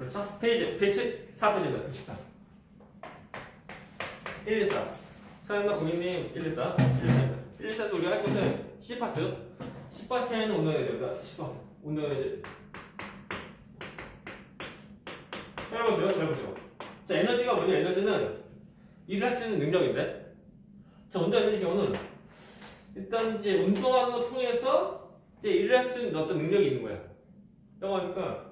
그렇죠? 페이지 114페이지입니다. 114. 114. 사연과 고객님 114. 114에서 우리가 할 것은 C파트. C파트에는 운동에너지입니다. C파트. 운동에너지. 잘 보세요. 잘 보세요. 자, 에너지가 뭐냐? 에너지는 일을 할 수 있는 능력인데, 자, 운동 에너지 경우는 일단 이제 운동하는 걸 통해서 이제 일을 할 수 있는 어떤 능력이 있는 거야. 라고 하니까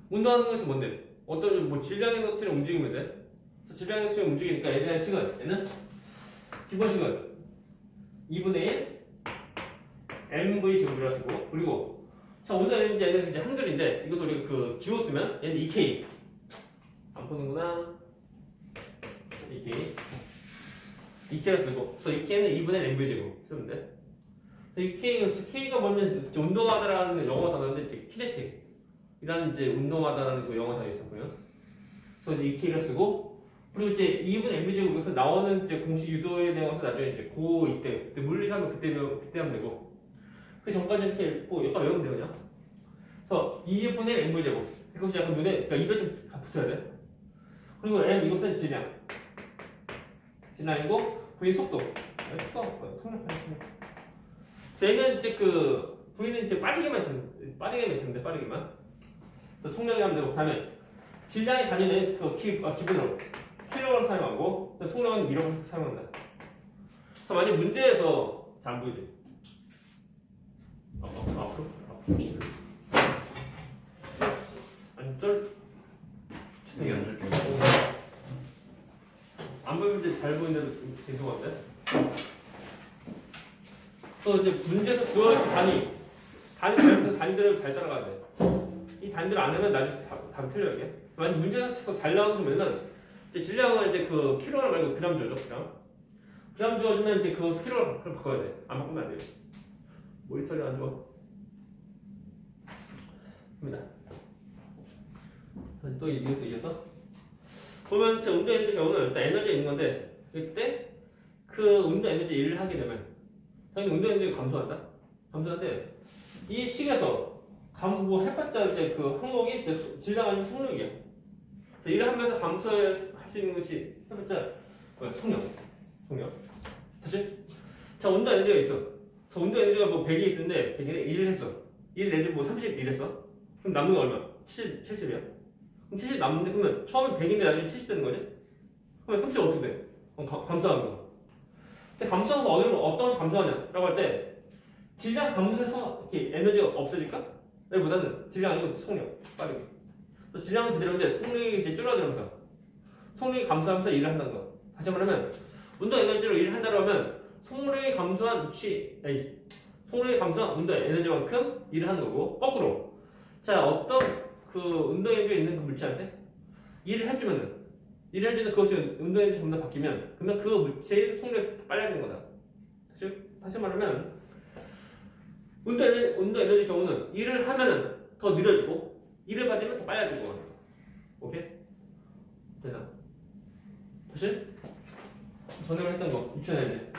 운동하는 것이 뭔데? 어떤 뭐 질량의 것들이 움직이면 돼. 그래서 질량의 것들이 움직이니까 얘에 대한 식은 얘는 기본 식은 2분의 1 mv 제곱이라 쓰고, 그리고 자, 오늘 얘는 이제 한글인데 이것을 우리가 그 기호 쓰면 얘는 2k 안 푸는구나. 2k를 쓰고, 그래서 2k는 2분의 mv 제곱 쓰면 돼. 그래서 K가 뭐냐면 운동하다라는 영어 단어인데 이제 키네틱이라는 이제 운동하다라는 그 영어 단어 있었고요. 그래서 이제 2K를 쓰고, 그리고 이제 2분의 mv 제곱에서 나오는 이제 공식 유도에 대한 것을 나중에 이제 고2 때 그때 물리하면 그때 하면 되고, 그 전까지 이렇게 뭐 약간 외우면 돼요 그냥. 그래서 2분의 mv 제곱 이것이 약간 눈에 그러니까 입에 좀 붙어야 돼. 그리고 m 이것은 질량이고 V는 속도. 얘는 이제 그 V는 이제 빠르게만 있으면 빠르게만. 속력이 하면 되고, 그다음에 질량의 단위는 그 기본으로 킬로그램 사용하고, 속력은 미로그램 사용한다. 그래서 만약 문제에서 잘 안 보이지? 앞으로. 안절. 여기 앉을게. 안 보이면 이제 잘 보이는데도 죄송한데. 그래서 이제 문제에서 주어진 단위들을 잘 따라가야 돼. 이 단위들을 안 하면 나중에 답이 틀려요. 이게. 만약 문제에서 잘 나오는 거면은 이제 질량을 이제 그 킬로그램 말고 그램 주어져. 그램 주어주면 이제 그 킬로그램 바꿔야 돼. 안 바꾸면 안 돼요. 모니터링 안 좋아. 입니다. 또 이어서 보면 제 운동 에너지 경우는 일단 에너지가 있는 건데, 그때 그 운동 에너지 일을 하게 되면 당연히 운동 에너지가 감소하는데 이 식에서 뭐 해봤자 이제 그 항목이 이제 질량 아니면 속력이야. 그래서 일을 하면서 감소할 수 있는 것이 해봤자 속력. 다시. 자, 운동 에너지가 있어. 그래서 운동 에너지가 뭐 100이 있는데 100에 일을 했어. 일 에너지 뭐 30 일했어. 그럼 남는 거 얼마? 70이야. 그럼 70 남는데, 그러면 처음에 100인데 나중에 70 되는 거지? 그러면 30 어떻게 돼? 감소하는 거. 근데 감소하는 거 어떤 것이 감소하냐라고 할 때, 질량 감소해서 이렇게 에너지가 없어질까? 보다는 질량 아니고 속력, 빠르게. 그래서 질량은 그대로인데 속력이 이제 줄어들면서 속력이 감소하면서 일을 한다는 거. 다시 말하면 운동 에너지로 일을 한다고 하면 속력이 감소한 운동 에너지만큼 일을 하는 거고, 거꾸로. 자, 어떤 그 운동 에너지가 있는 그 물체한테 일을 해주면 그것이 운동 에너지 전부 다 바뀌면, 그러면 그 물체의 속력이 빨라지는 거다. 다시 말하면 운동 에너지 경우는 일을 하면은 더 느려지고, 일을 받으면 더 빨라지고. 오케이? 되나? 다시 전에 했던 거 2천 에너지.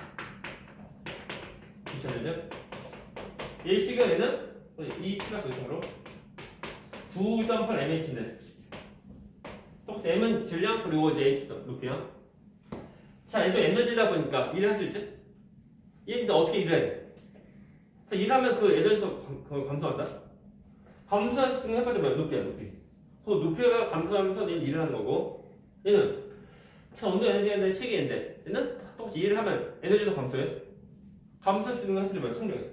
얘 시간에는 이 플러스 요청으로 9.8mh인데, 똑같이 m은 질량 그리고 이제 h 높이야. 자, 얘도 에너지다 보니까 일을 할 수 있지? 얘인데 어떻게 일을 해? 자, 일하면 그 에너지도 감소한다. 감소할 수 있는 해봐자 뭐야? 높이야. 그 높이가 감소하면서 얘는 일을 하는 거고, 얘는 자, 운동 에너지에 대한 시기인데 얘는 똑같이 일을 하면 에너지도 감소해. 감소할 수 있는 거 해봐자 뭐야? 속력이야.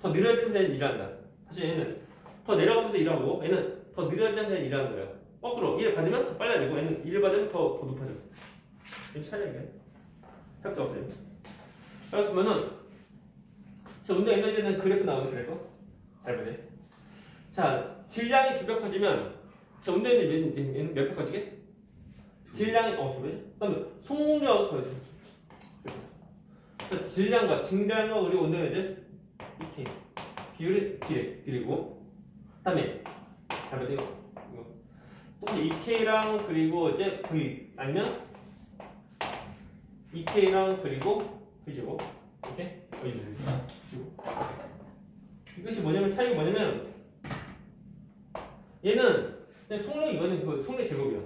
더 느려지면서 얘는 일한다. 사실 얘는 더 내려가면서 일하고, 얘는 더 느려지면서 일하는 거야. 거꾸로 일을 받으면 더 빨라지고, 얘는 일을 받으면 더 높아져. 이게 차이야. 협조 없어요. 그래서 보면은 운동 에너지는 그래프 나오는 그래프 잘 보네. 자, 질량이 두 배 커지면 운동 에너지 몇 배 커지게? 질량이 두 배지? 그다음에 속력 커지죠. 질량과 그리고 운동 에너지 이렇게 비율이 비례고, 그다음에 잘 봐요. 또 2K랑 그리고 이제 V 아니면 2K랑 그리고 V제곱. 오케이? 이것이 뭐냐면 차이가 뭐냐면, 얘는 근데 속력 이거는 그 속력 제곱이야.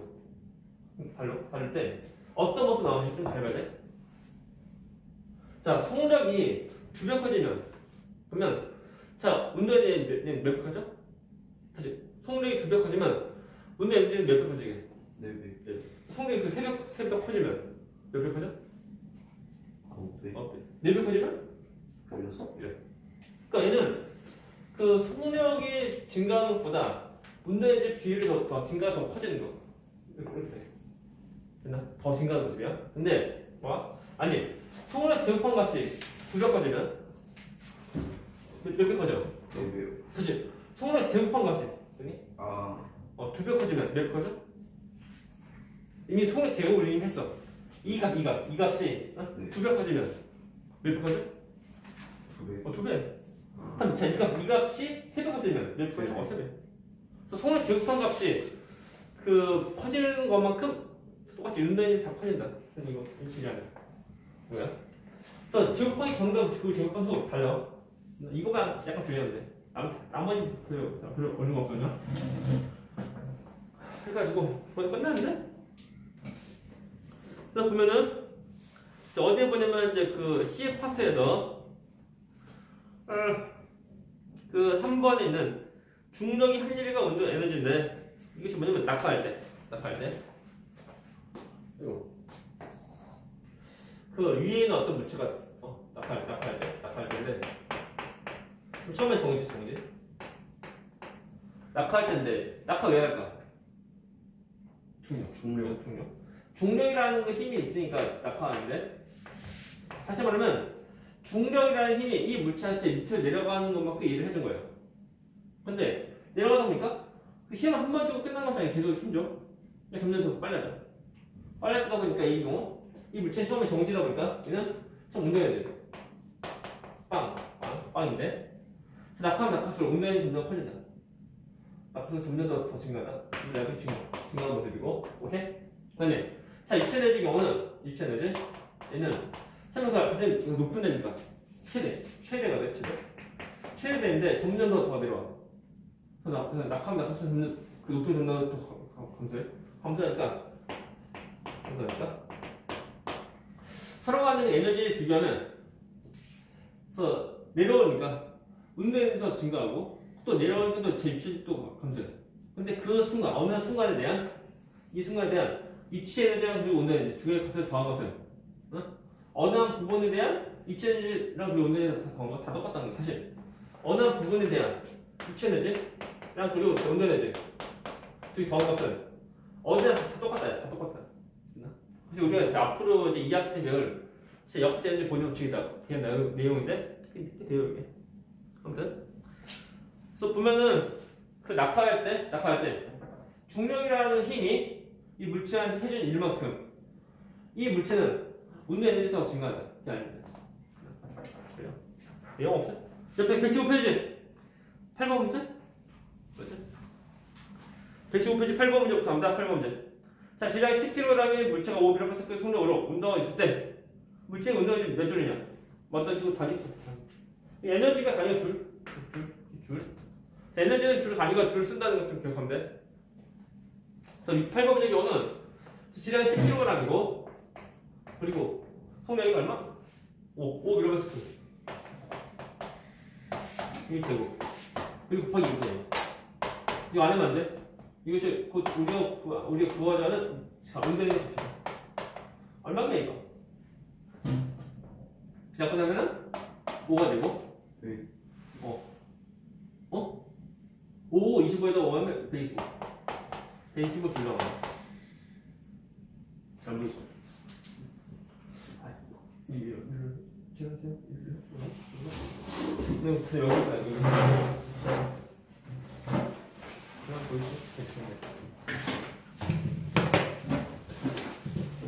다를 때 어떤 모습 나오는지 좀 잘 봐야 돼. 자, 속력이 2배 커지면 그러면 자, 운동에 대한 몇 배 커져? 다시 속력이 2배 커지면 운동에 대한 몇 배 커지게? 4배. 속력이 그 3배 커지면 몇 배 커져? 5배. 4배 커지면? 16배. 그러니까 얘는 그 속력이 증가하는 것보다 운동의 비율이 더 증가가 더 커지는 거. 이렇게 돼. 됐나? 더 증가하는 모습이야. 근데 뭐? 아니 속력 제곱한 값이 2배 커지면 몇 배 커져? 4배요. 그치? 속력 제곱한 값이 아, 2배 커지면 몇 배 커져? 이미 속력 제곱을 이미 했어. 이 값이 네. 2배 커지면 몇 배 커져? 2배. 2배. 그럼 자, 이 값이 3배 커지면 몇 배 커져? 3배. 그래서 속력 제곱한 값이 그 커지는 것만큼 똑같이 은단이 다 커진다. 그래서 이거 일치하네. 뭐야? 그래서 제곱하기 전과 그 제곱한 수 달라. 이거만 약간 주의하면 돼. 나머지 별로 어려운 거 없었나? 해가지고 거의 끝났는데? 그래서 보면은 어디에 보냐면 이제 그 C 파트에서 그 3번에 있는 중력이 한일과 온도 에너지인데 이것이 뭐냐면 낙하할 때 이거 그 위에는 어떤 물체가 있어? 낙하할 때인데 처음엔 정지 낙하할 때인데 낙하 왜 할까? 중력 중력이라는 그 힘이 있으니까 낙하하는데 다시 말하면 중력이라는 힘이 이 물체한테 밑으로 내려가는 것만큼 일을 해준 거예요. 근데 내려가다 보니까 그 힘을 한 번 주고 끝나는 것이 아니라 계속 힘줘. 점점 더 빨라져. 빨라지다 보니까 이 경우 이 물체는 처음에 정지다 보니까 얘는 참 운동해야 돼. 빵인데 낙하하면 낙할수록 운동이 점점 커진다. 낙하서 점점 더 증가하다. 이게 증가하는 모습이고 오케이? 그 다음에 자 유체에너지 경우는 얘는 설명가 가장 높은 데니까 최대가 돼 최대인데 점점 더 내려와. 낙하면 낙할수록 점점 그 높은 점점 더 감소하니까 서로 간의 에너지를 비교하면 그래서 내려오니까 운동이 더 증가하고 또 내려오니까 또 제 유치도 감소해. 근데 그 순간 어느 순간에 대한 유치 에너지랑 그리고 운동 에너지 두 개의 값을 더한 것은 어느 한 부분에 대한 유치 에너지랑 그리고 운동 에너지 더한 거 다 똑같다는 거야. 사실 어느 한 부분에 대한 유치 에너지랑 그리고 운동 에너지 두 개 더한 것은 어디나 다 똑같다. 그래서 우리가 이제 앞으로 이제 2학기 때 배울 역학적 에너지 본인 법칙이다. 그냥 내용인데 이렇게 돼요 이게. 아무튼 그래서 보면은 그 낙하할 때 중력이라는 힘이 이 물체한테 해준 일만큼 이 물체는 운동 에너지가 더 증가한다. 그게 아닙니다. 그래요? 내용 없어? 옆에 175페이지 8번 문제? 뭐지? 115페이지 8번 문제부터 합니다. 8번 문제. 자, 질량이 10kg의 물체가 500m 속력으로 운동하고 있을 때 물체의 운동이 몇 줄이냐? 맞다, 이거 단위. 에너지가 단위가 줄. 자, 에너지는 줄 단위가 줄 쓴다는 것 좀 기억하면 돼. 그래서 8번 문제의 경우는 질량이 10kg이고 그리고 속력이 얼마? 5km. 이게 제곱. 그리고 곱하기 6이에요. 이거 안 하면 안 돼? 이것이 곧 우리가 구하자는 운동의 값이야. 얼마냐 이거? 자, 그러면은 5가 되고 5, 25에다 5하면 125. 125 줄라가. 잘 모르겠어. 근데 여기다 여기. 그냥 보이죠?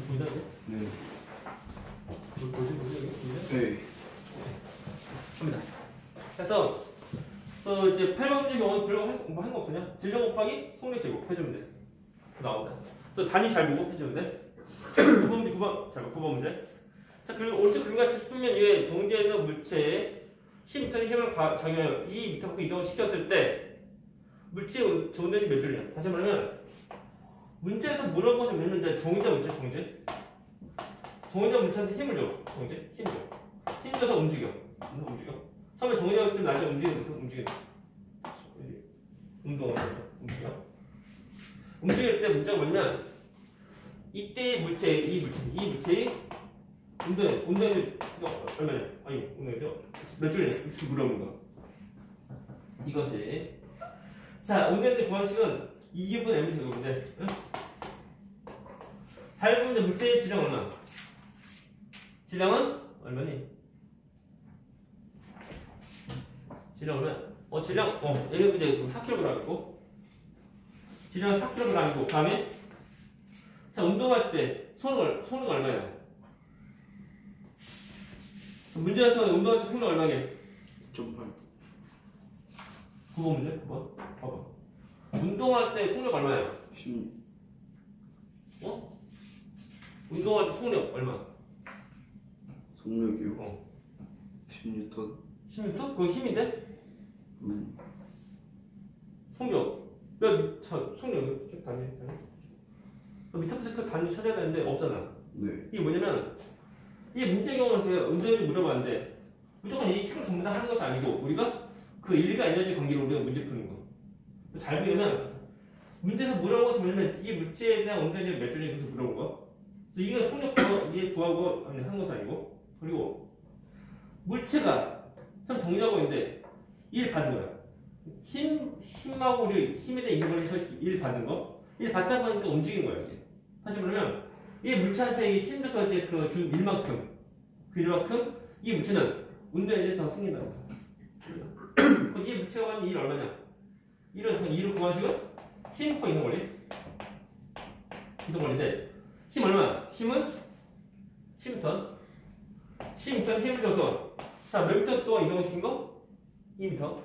보이나요? 네. 보이죠? 네. 합니다. 그래서 이제 8번 문제 경우는 별로 한 거 없으냐? 질량 곱하기 속력 제곱 해주면 돼. 나온다. 그래서 단위 잘 보고 해주면 돼. 9번 문제 9번 문제. 자, 그리고 오른쪽 그림같이 수평면 위에 정지해 있는 물체에 10m의 힘을 작용하여 2m만큼 이동을 시켰을 때 물체의 정답이 몇 줄이냐? 다시 말하면 문제에서 물어보신 뭐냐면 이제 정의자 물체 정제. 정의자 물체한테 힘을 줘. 정제 힘 줘. 힘 줘서 움직여. 처음에 정의자가 좀 나중에 움직여. 운동을 움직여. 움직일 때 문제가 뭐냐면 이때의 물체, 이 물체의 운동이 얼마냐? 아니 운동이죠? 몇 줄이냐? 이렇게 물어보는 거. 이것이 자 운동의 구항식은 2기분 m을 제곱인데 응? 잘 보면 이제 물체의 질량 얼마? 질량은 얼마니? 질량 얼마? 질량 여기 이제 4kg이고 질량은 4kg이고 다음에 자 운동할 때 손은 얼마야? 문제에서 운동할 때 손은 얼마게? 2.8 9번 문제? 9번? 봐봐 운동할 때 속력 얼마야? 16 운동할 때 속력 얼마? 속력이요? 10N 16? 그거 힘인데? 속력 속력 좀 단위 밑에부터 그 단위 찾아야 되는데 없잖아. 네. 이게 뭐냐면 이 문제의 경우는 제가 운전을 물어봤는데 무조건 이 식을 전부 다 하는 것이 아니고 우리가 그 일과 에너지 관계로 우리가 문제 푸는 거. 잘 보면 문제에서 물어본 것이 뭐냐면 이 물체에 대한 온도에너지 몇 줄인지 그래서 물어본 거. 그래서 이거 속력 구하고 하는 것이 아니고 그리고 물체가 참 정리하고 있는데 일 받은 거야. 힘하고 우리 힘에 대한 인물에서 일 받은 거. 일 받다 보니까 움직인 거야 이게. 사실 그러면 이 물체한테 힘줘서 이제 그 준 일만큼 이 물체는 운동에 더 생긴다는 거야. 그럼 이 물체가 받는 일 얼마냐? 이를 구하시고 힘 퍼 있는 원리. 이동 원리인데 힘 얼마? 힘은 10m. 10m 힘을 줘서 자 몇 미터 동안 이동시킨 거? 2m.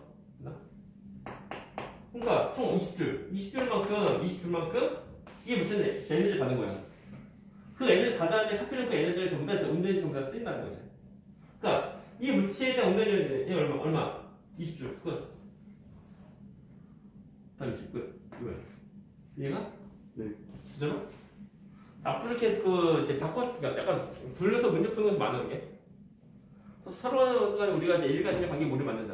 그러니까 총 20줄만큼 이 물체는 에너지를 받은 거야. 그 에너지 받았는데 사필은 그 에너지를 전부 다 운동에 전부 다 쓰인다는 거지. 그러니까 이 물체에 대한 운동이 얼마? 20줄 끝. 다 20 끝. 이거야. 이해가? 네. 진짜로? 앞으로 이렇게 그 이제 그러니까 약간 돌려서 문제 푸는 것이 많은 게. 서로 간에 우리가 이제 일과 인의 관계 모를 만든다.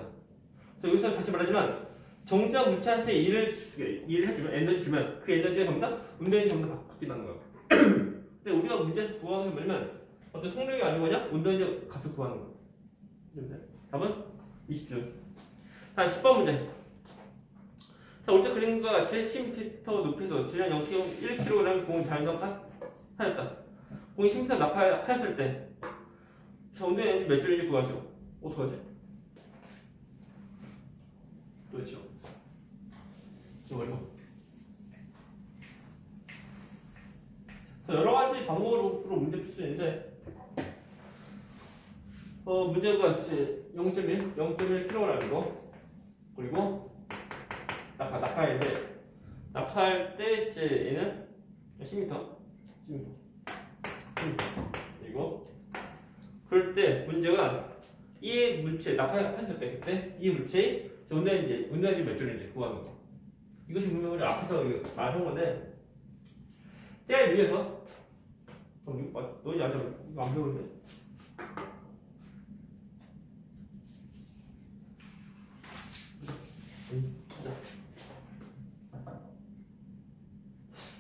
그래서 여기서 다시 말하지만 정자 물체한테 일을 해주면 에너지 주면 그 에너지가 전부 다 운동이 전부 다 바뀐다는 거야. 근데 우리가 문제에서 구하는 게 뭐냐면 어떤 속력이 아닌 거냐? 운동의 값을 구하는 거야. 답은 20줄. 다시 10번 문제. 자, 오른쪽 그림과 같이 10m 높이에서 질량 0kg 공을 자연낙하하였다. 공이 10m 낙하하였을 때 자, 운동의 에너지 몇 줄인지 구하시오. 어떡하지? 그렇죠. 지금 얼마? 여러 가지 방법으로 문제 풀 수 있는데, 문제가 0.1kg이고, 그리고 낙하인데, 낙하할 때 얘는 10m. 그리고 그럴 때 문제가 이 물체 낙하했을 때 그때 이 물체의 운동에너지 몇 줄인지 구하는 거. 이것이 분명 우리 앞에서 말한 건데 제일 위에서 너 이제 아직 이거 안 배우는데?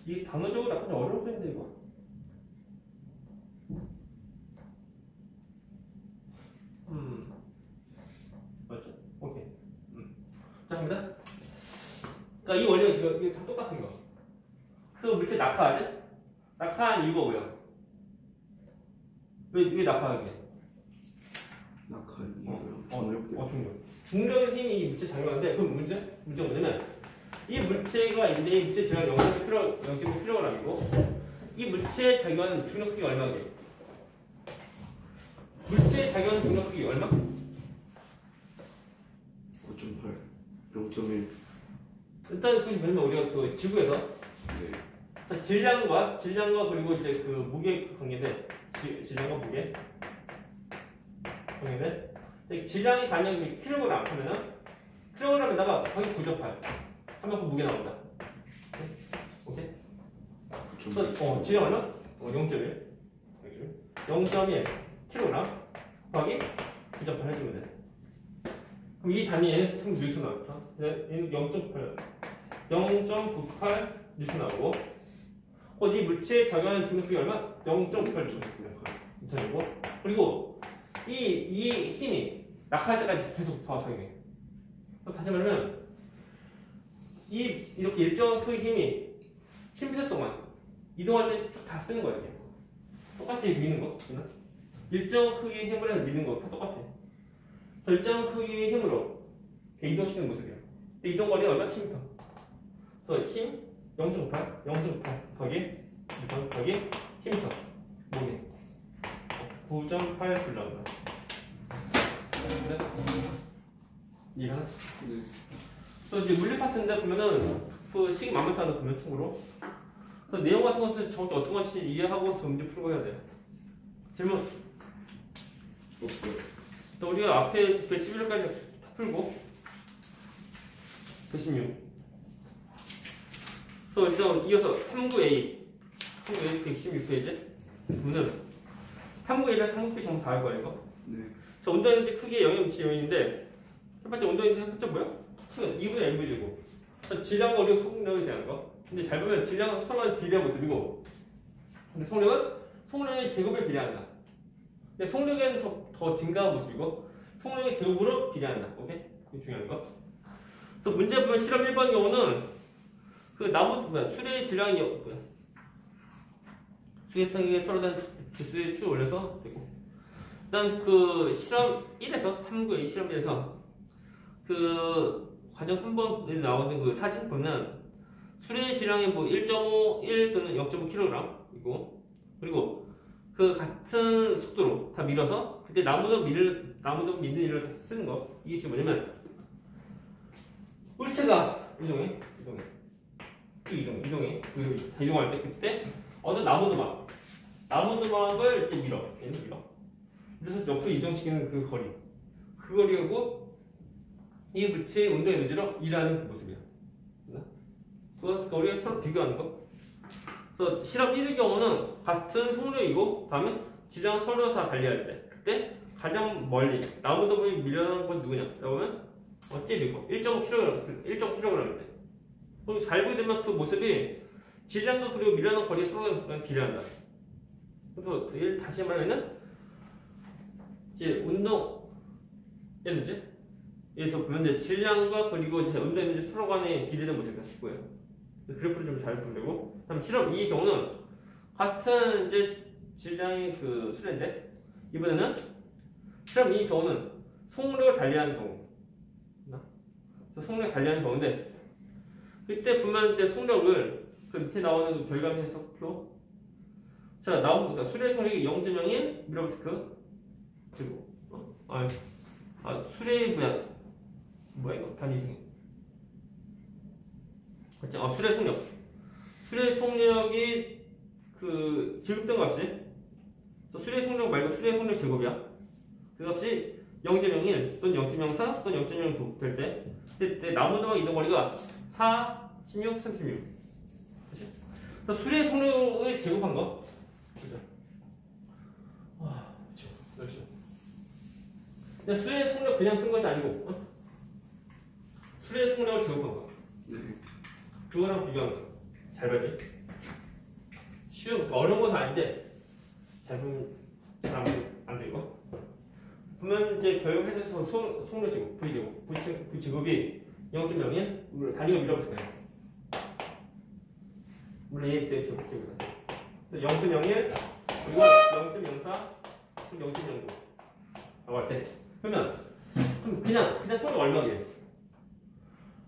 이게 단어적으로 약간 어려울 텐데 이거. 맞죠? 오케이. 자, 갑니다. 그러니까 이 원리가 지금 이게 다 똑같은 거. 그 물체 낙하하지? 낙하한 이유가 뭐야? 왜 낙하하게? 낙하한 이유요? 중력 때문에. 중력. 중력의 힘이 이 물체 작용하는데 그럼 문제가 뭐냐면 이 물체가 있는데 이 물체 질량 0.1kg이고 이 물체에 작용하는 중력 크기가 얼마게? 물체에 작용하는 중력 크기 얼마? 9.8 0.1 일단 그것이 뭐냐면 우리가 그 지구에서 네. 자, 질량과 그리고 이제 그 무게 관계인데 질량과 무게 관계인데 질량이 단위가 kg 하면은 kg에다가 거의 9.8 하면 무게 나온다. 오케이? 9.8 질량 얼마? 0.1 0.1 kg 곱하기 9.8 해주면 돼. 그럼 이 단위에 참 뉴턴 나왔다. 얘는 0.98 뉴턴 나오고 이 물체에 작용하는 중력이 얼마? 0.98 뉴턴이고 그리고 이 힘이 낙하할 때까지 계속 더 작용해. 다시 말하면 이렇게 일정 크기 힘이 10m 동안 이동할 때 쭉 다 쓰는 거야. 그냥. 똑같이 미는 거. 일정 크기의 힘을 해서 미는 거 다 똑같아. 그래서 일정 크기의 힘으로 이동시키는 모습이야. 이동 거리가 얼마? 10m. 그래서 힘 0.8 곱하기 10m. 뭐게? 9.8줄 나온다. 이해가? 네. 그래서 이제 물리 파트인데 보면은 그 식이 만만치 않아 보면 참고로. 그래서 내용 같은 것을 정확히 어떤 건지 이해하고 문제 풀고 해야 돼. 질문? 없어요. 또 우리가 앞에 111까지 다 풀고 116. 그래서 일단 이어서 3구A 116페이지 보면은 3구A랑 3구B 전부 다 할 거야 이거. 네. 자, 온도에너지 크기의 영역 미치 요인인데 첫 번째 온도에너지 첫 번째 뭐야? 2분의 mv제곱. 질량과 우리가 속력에 대한 거. 근데 잘 보면 질량은 서로 비례한 모습이고 근데 속력이 제곱에 비례한다. 근데 속력에는 더 증가한 모습이고 속력의 제곱으로 비례한다. 오케이? 이게 중요한 거. 그래서 문제 보면 실험 1번 경우는 그 나무 수레의 질량이 수계상에 서로 다른 개수의 축을 올려서 되고 일단 그 실험 1에서 3구의 실험 1에서 그 과정 3번에 나오는 그 사진 보면 수레의 질량이 뭐 1.5, 1 또는 0.5kg이고 그리고 그 같은 속도로 다 밀어서 그때 나무도 미는 일을 쓰는 거. 이게 지금 뭐냐면 물체가 이동해 그 이동할 때 그때 어떤 나무도막을 이제 밀어. 그래서 옆으로 이동시키는 그 거리하고 이 물체의 운동 에너지로 일하는 그 모습이야. 그거 우리가 서로 비교하는 거. 그래서 실험 1의 경우는 같은 속력이고 다음에 질량은 서로 다 달리할 때 그때 가장 멀리 나무도막이 밀려나는 건 누구냐? 라고 하면 어찌리고 1.5kg인데 그리고 잘 보게 되면 그 모습이 질량도 그리고 밀려나는 거리에 서로 비례한다. 그래서 다시 말하면 이제 운동 에너지에서 보면 이제 질량과 그리고 이제 운동 에너지 서로 간에 비례된 모습이 있을 거예요. 그래프를 좀 잘 보면 되고 다음 실험 2의 경우는 같은 이제 질량의 그 수레인데 이번에는 실험 2의 경우는 속력을 달리하는 경우. 그래서 속력을 달리하는 경우인데 그때 보면 이제 속력을 그 밑에 나오는 그 결과물 해석표. 자, 그러니까 수레 속력이 0.01 미러스크 그리고 수레 뭐야 이거 단위 이상해. 수레 속력이 그 제곱된 값이 수레 속력 말고 수레 속력 제곱이야. 그 값이 0.01 또는 0.04 또는 0.09 될 때 그때 나무도막 이동 거리가 4, 16, 36. 그치? 그래서 수레 속력을 제곱한 거. 그죠? 그렇죠. 그냥 수레 속력 그냥 쓴 것이 아니고 수레 속력을 제곱한 거. 네. 그거랑 비교하는 거. 잘 봐야지. 어려운 것은 아닌데 잘 보면 잘 안 되고 보면 이제 결국해서 속력 제곱 V 제곱이 0.01 물론 단위가 밀어붙을 거예요. 물론 A 때 제곱입니다. 그래서 0.01 그리고 0.04 그리고 0.09 라고 할 때 그러면 그냥 속력 얼마게?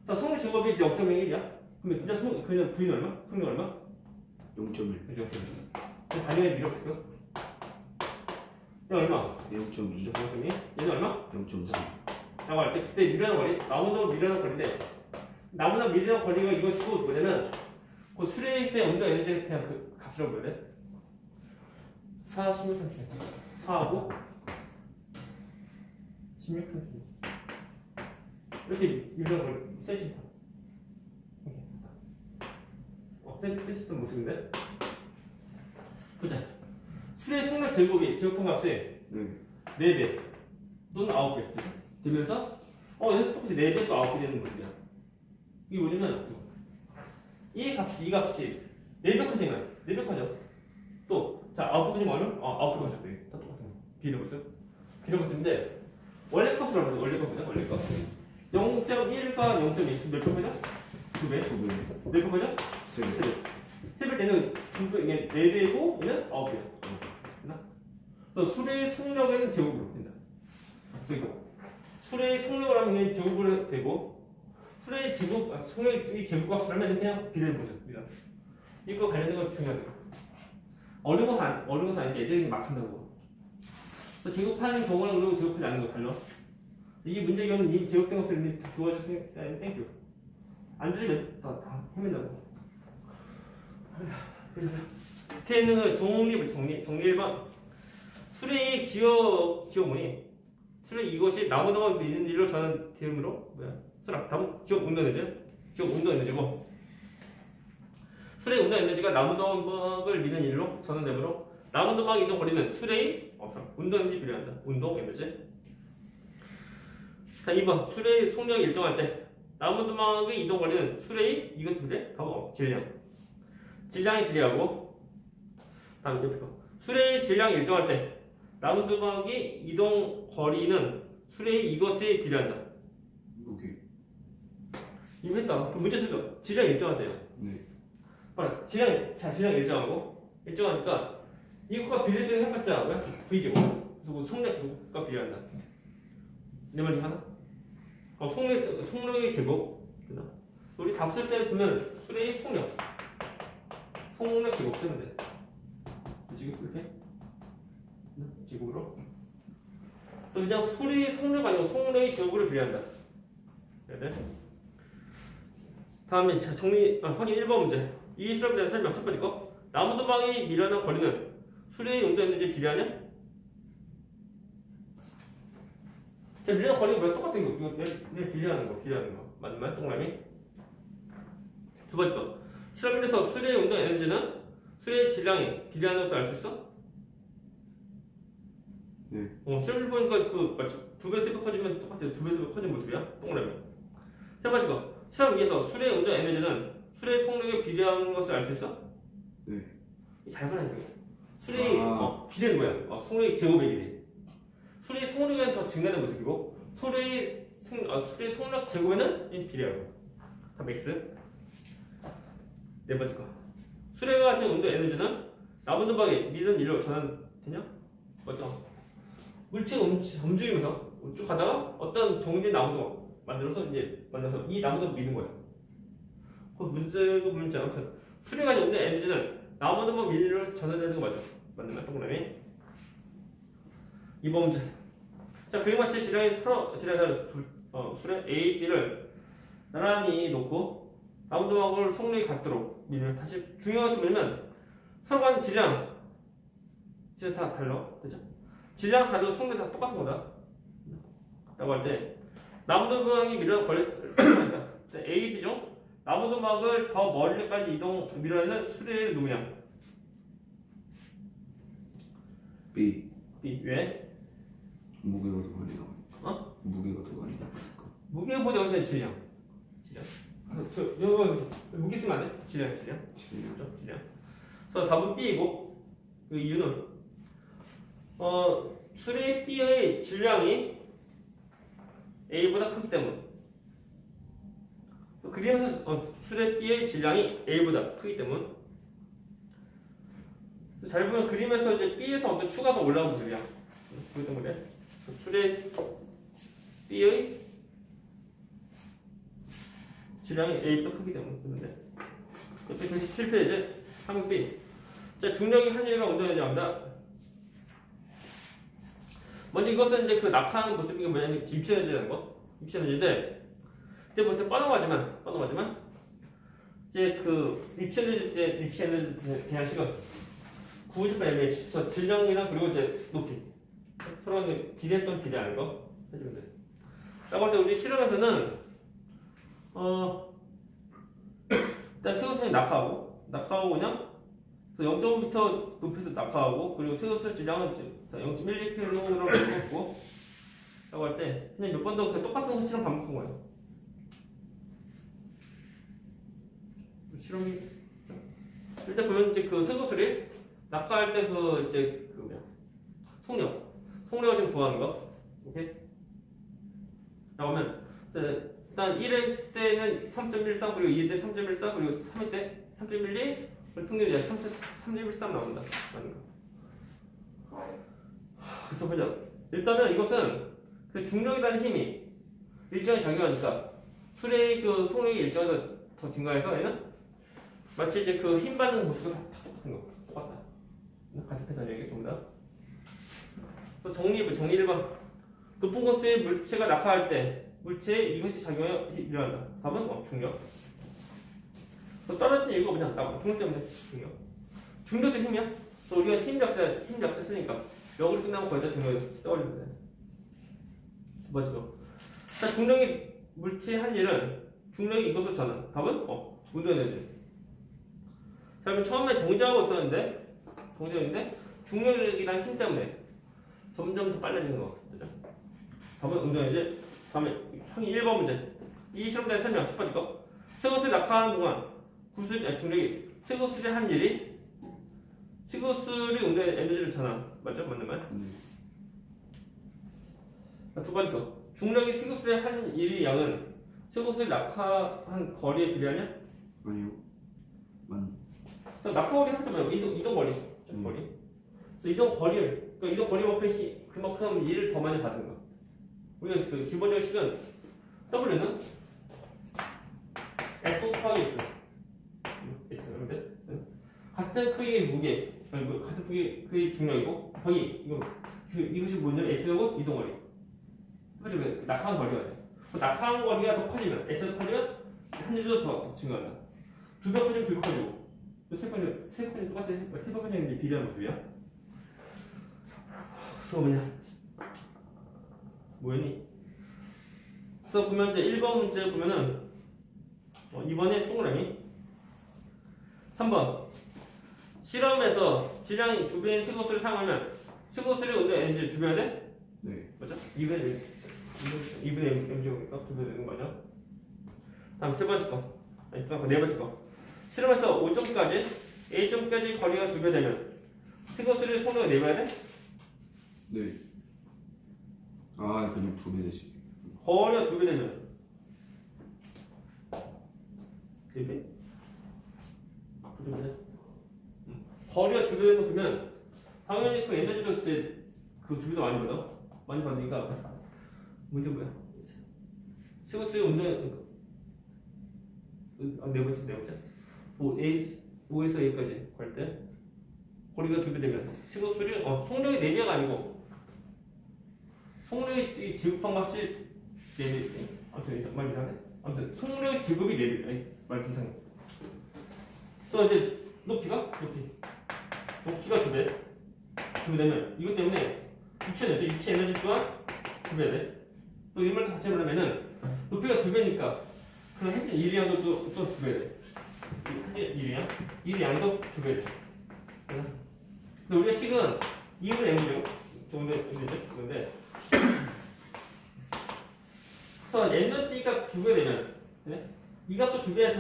자, 속력 제곱이 이제 0.01이야. 그러면 그냥 V는 얼마? 속력 얼마? 0.1 0.1. 단위가 밀어붙을 거. 얘 얼마? 0.2 0.2. 얘는 얼마? 0.3 라고 할 때 그때 밀려는 거리 나무도 밀려는 거리인데 나무나 밀려는 거리가 이것이고 뭐냐면 그 수레의 운동 에너지를 그냥 그 값으로 보야 돼. 4, 16, 36 4하고 16, 36 이렇게 밀려는 거리 센티미터 센치던 모습인데. 보자. 수의 속력 제곱한 값이 네. 4배 또는 9배 되면서 얘는 똑같이 4배 또 9배 되는 거야. 이게 뭐냐면 이 값이 4배 커지면 4배 커져. 또 자 9배 커지면 얼마? 9배 커져. 네. 다 똑같은 거. 비례모습. 비례모습인데 원래 값으로 하면 원래 값이다. 원래 값. 0.1과 0.2 몇 배 커져? 2배. 2배. 몇 배 커져? 3배. 3배 때는 이게 4배고 얘는 9배야. 그래서 수의 속력에는 제곱으로 된다. 그러니까 수의 속력을 하면 그냥 제곱으로 되고 수의 속력이 제곱값을 하면 그냥 비례된 모습입니다. 이거 관련된 건 중요하다. 어려운 것은 아닌데 애들이 막 한다고. 그래서 제곱하는 경우랑 그리고 제곱하지 않는 거 달라. 이 문제 경우는 이 제곱된 것을 이미 주어졌으면 땡큐. 안 주면 다 헤맨다고. 그래서 밑에 있는 거 정리 1번. 수레의 기어문이 수레 이것이 나무동안 미는 일을 저는 대음으로 수락 다음 기업 운동 에너지고 수레의 운동 에너지가 나무동막을 미는 일로 저는 대음으로 나무동막 이동 거리는 수레의 운동 에너지 필요한다. 운동 에너지. 자 2번 수레의 속력이 일정할 때 나무동막의 이동 거리는 수레의 이것은 질량이 비례하고 다음 옆에서 수레의 질량이 일정할 때 나무두막이 이동 거리는 수레의 이것에 비례한다. 무게. 이거 했다. 그 문제 설명. 질량이 일정하대요. 네. 봐라. 질량이 일정하니까 이것과 비례되게 해봤자 왜? V제곱. 그리고 속력 제곱과 비례한다. 내 말이 하나? 속력의 제곱. 우리 답 쓸 때 보면 수레의 속력 제곱 쓰면 돼. 지금 이렇게. 제곱으로. 그래서 그냥 수리 속력 아니고 속력의 제곱으로 비례한다. 네. 다음에 확인 1번 문제. 이 수업에 대한 설명 첫 번째 거. 나무도막이 밀어난 거리는 수리의 운동 에너지에 비례하냐? 자, 밀어난 거리가 뭐야? 똑같은 거. 이거 내 비례하는 거. 맞는 말? 동그라미. 두 번째 거. 실험에서 수리의 운동 에너지는 수리의 질량이 비례하는 것을 알 수 있어? 네. 실험을 보니까 맞죠? 2배, 3배 커지면 똑같아요. 2배, 3배 커진 모습이야. 동그라미. 세 번째 거. 실험 위에서 수레의 운동 에너지는 수레의 속력에 비례하는 것을 알 수 있어? 네. 잘 봐야 돼. 수레의 비례는 거야. 속력의 제곱에 비례. 수레의 속력에는 더 증가하는 모습이고 수레의 속력 제곱에는 비례하고. 다 맥스. 네 번째 거. 수레가 가진 운동 에너지는 나무도막이 미는 일로 전환되냐? 맞죠? 물체가 움직이면서 쭉 가다가 어떤 정지의 나무도 만들어서 이 나무도 미는 거야. 그 문제 아무튼 수레가 가진 운동 에너지는 나무도막 미는 일로 전환되는 거 맞죠? 맞는 말 동그라미. 2번 문제. 자 그림 같이 질량이 서로 수레 A, B를 나란히 놓고 나무도막을 속력이 같도록 밀면 다시 중요한 것을 밀면 서로 간 질량 진짜 다 달라. 그죠? 질량 다르고 속력 다 똑같은 거다. 라고 할 때 나무도막이 밀어 걸렸을 때 A, B 중 나무도막을 더 멀리까지 밀어내는 수레의 누구냐? B. B. 왜? 무게가 더 많이 나오니까. 무게가 더 많이 나오니까. 무게보다 어떤 질량? 여기 무게 쓰면 안 돼? 질량. 그렇죠? 질량. 그래서 답은 B이고 그 이유는 수레 B의 질량이 A보다 크기 때문. 그림에서 수레 B의 질량이 A보다 크기 때문. 잘 보면 그림에서 이제 B에서 어떤 추가 더 올라오는 질량. 그기 때문에 수레 B의 질량이 A보다 크기 때문에 쓰는데. 옆에 17페이지 항목 B. 자 중력이 한 일과 운동에너지 합니다. 먼저 이것은 이제 그 낙하하는 모습이 뭐냐면 입체에너지라는 거. 입체에너지인데 그때부터 뻔하지만 이제 그 입체에너지에 대한 식은 구조판 mh에서 질량이랑 그리고 이제 높이 서로 비례했던 비례하는 거 해주면 돼. 라고 할 때 우리 실험에서는 일단 수소선이 낙하하고 낙하하고 그냥 그래서 0.5m 높이에서 낙하하고 그리고 세소수 질량은 0.12kg으로 바꿨고 라고 할 때 그냥 몇 번 더 똑같은 실험 반복한 거예요. 실험이 일단 보면 이제 그 세소수를 낙하할 때 그 이제 그 뭐야 속력을 지금 구하는 거. 오케이? 나오면 일단 1회 때는 3.13 그리고 2회 때 3.14 그리고 3회 때 3.12 그리고 평균이 3.13 나온다. 맞는 거. 그래서 보자. 일단은 이것은 그 중력이라는 힘이 일정히 작용하니까 수레의 그 속력이 일정히 더 증가해서 얘는 마치 이제 그 힘 받는 모습과 다 똑같은 거. 똑같다. 같은 태산력이 전부 다. 그래서 정리를 봐. 높은 곳에 물체가 낙하할 때 물체에 이것이 작용하여 일어난다. 답은 중력. 떨어진 이유가 뭐냐? 중력 때문에 중력. 중력도 힘이야. 또 우리가 힘 약자 쓰니까 역으로 끝나면 거의 다 중력이 떠올리면 돼. 두 번째로. 중력이 물체에 한 일은 중력이 이것으로 전환. 답은 운동 에너지. 자, 그럼 처음에 정지하고 있었는데 중력이라는 힘 때문에 점점 더 빨라지는 거. 그죠? 답은 운동 에너지. 다음에 형이 1번 문제. 이 실험자의 설명 10번째 거. 세고스를 낙하하는 동안 중력이 세고스를 한 일이 세고스를 운동 에너지를 전환. 맞죠? 맞는 말? 두 번째 거. 중력이 세고스를 한 일의 양은 세고스를 낙하한 거리에 비례하냐? 아니요. 낙하거리 할 때 말고 이동거리. 거리. 그래서 이동거리만큼 그만큼 일을 더 많이 받은 거. 우리가 그 기본적인 식은 W는 F 곱하기 S. 그런데 같은 크기의 무게, 같은 크기의 중력이고 거기 이것이 뭐냐면 S하고 이동거리. 그죠? 낙하한 거리가 돼. 낙하한 거리가 더 커지면 S가 커지면 한 일도 더 증가한다. 두 배 커지면 두 배 커지고 세 배 똑같이 세 배 커지는 게 비례한 모습이야. 그래서 뭐였니? 그래서 보면 이제 1번 문제 보면은 이번에 동그라미 3번 실험에서 질량이 2배인 세고스를 사용하면 세고스를 운동 에너지를 2배야 돼? 네. 맞죠? 2분의 m제곱이니까 2배 되는 거죠. 다음 세 번째 거. 네 번째 거. 실험에서 O점까지 A점까지 거리가 2배 되면 세고스를 속력을 내봐야 돼? 네. 아, 그냥 2배 대신. 거리가 2배 되면 4배? 거리가 2배 되면 그러면 당연히 그 에너지를 이제 그 2배도 많이 받으니까 문제 뭐야? 세고스의 운동 네 번째 5에서 A까지 갈 때 거리가 2배 되면 세고스를 속력이 4배가 아니고 속력의 제곱한 값이 4배. 아무튼 말 이상하네. 아무튼 속력의 제곱이 4배. 아니 말 이상해. 그래서 이제 높이가 2배 되면 이것 때문에 유치 에너지 또한 2배 돼. 또 이 말 같이 보려면은 높이가 2배니까 그 현재 일의 양도 또 2배 돼. 현재 일의 양도 2배 돼. 근데 우리가 식은 2분의 m죠. 정도인데 그래서 에너지가 2배 되면 이 값도 2배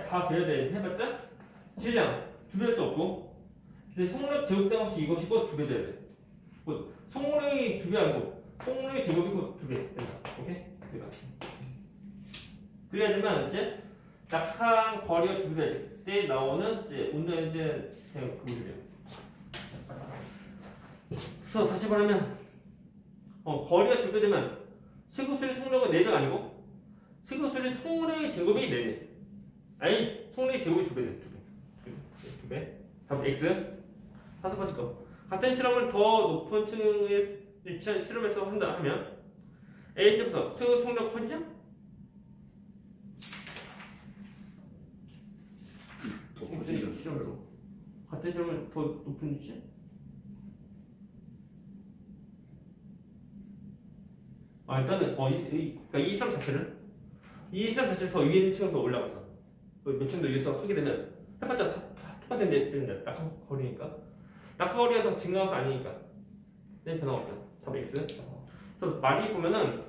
다 돼야 돼. 해봤자 질량 2배 할 수 없고 그래서 속력 제곱된 값이 이것이고 2배 돼야 돼. 속력이 2배 아니고 속력의 제곱이고 2배 된다. 오케이? 그래야지만 이제 낙하한 거리가 2배 될 때 나오는 이제 운동 에너지 그 모습이에요. 그래서 다시 말하면 거리가 2배 되면 세고스의 속력은 4배가 아니고 세고스의 속력의 제곱이 4배. 아니 속력의 제곱이 2배 돼. 2배. 답은 X. 다섯 번째 거. 같은 실험을 더 높은 층에 위치한 실험에서 한다 하면 A점에서 세고스 속력 커지냐? 더 커지죠. 실험으로. 같은 실험을 더 높은 위치? 일단은 이 실험 자체를 더 위에 있는 층으로 더 올라갔어. 몇 층 더 위에서 하게 되면 해봤자 다 똑같은 데인데 낙하거리니까. 낙하거리가 더 증가한 수 아니니까. 네, 변화 없다. 답 X. 그래서 말이 보면은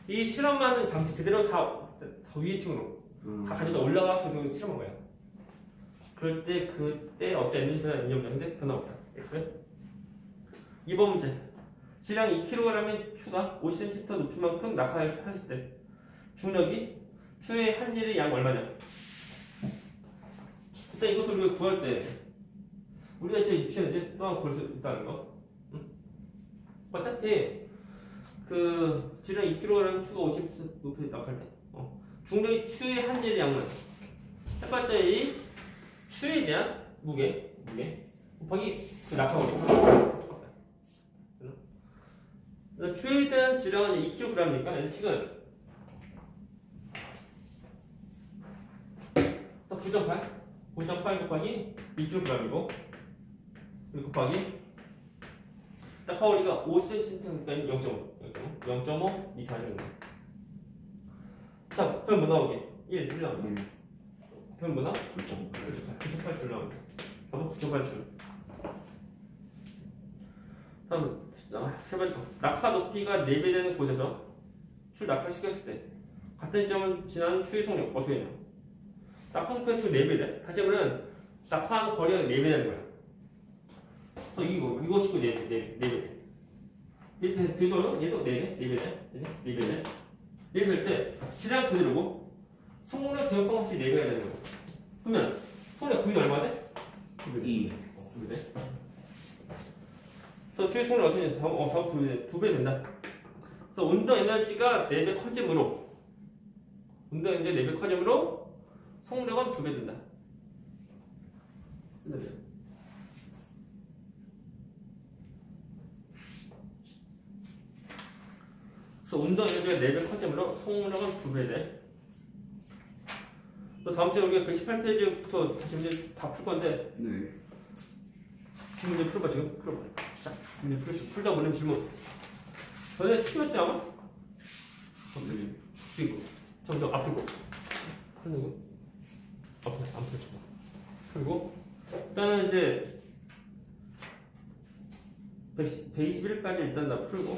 이 실험하는 장치 그대로 다 위층으로 다 가지고 올라가서 그 실험한 거야. 그럴 때 그때 어떤 에너지 변화 있냐 없냐인데 변화 없다. X. 2번 문제. 질량 2kg의 추가 50cm 높이만큼 낙하를 했을 때 중력이 추의 한 일의 양 얼마냐? 일단 이것을 우리가 구할 때 우리가 제 입시는 또한 구할 수 있다는 거. 응? 어차피 그 질량 2kg 추가 50cm 높이 낙할 때 중력이 추의 한 일의 양은 해봤자 이 추에 대한 무게 곱하기 그 낙하거리. 추에 대한 질량은 2kg이니까 식은 9.8 곱하기 2kg이고 곱하기 낙하거리가 5cm니까 0.5 이렇게 하는 거예요. 자, 그럼 뭐 나오게? 1 나오게. 그럼 뭐 나와? 9.8줄 나오게. 바로 9.8줄. 다음 세 번째 거. 낙하 높이가 4배 되는 곳에서 추를 낙하시켰을 때 같은 지점을 지나는 추의 속력 어떻게 되냐? 낙하 높이가 추 4배 돼. 다시 보면 낙하한 거리가 4배 되는 거야. 그래서 이것이고 4배 돼. 얘도 4배 돼. 4배 돼. 4배 될 때 질량 그대로고 속력 제곱방 없이 4배가 되는 거고. 그러면 속력 V는 얼마 돼? 2. 2배 돼. 그래서 추의 속력 어떻게 돼? 답 2배 된다. 그래서 운동 에너지가 4배 커짐으로 운동 에너지가 4배 커짐으로 속력은 2배 된다. 쓰면 돼요. 그래서 운동 에너지가 4배 커짐으로 속력은 2배 돼. 또 다음 주에 우리가 118페이지부터 다시 문제 다 풀 건데 네. 지금 문제 풀어봐. 지금 풀어봐. 시작. 문제 풀다 보면 질문. 전에 풀었지 아마? 네. 그리고 점점 앞으로 풀고 안 풀죠. 그리고 일단은 이제 121까지 일단 다 풀고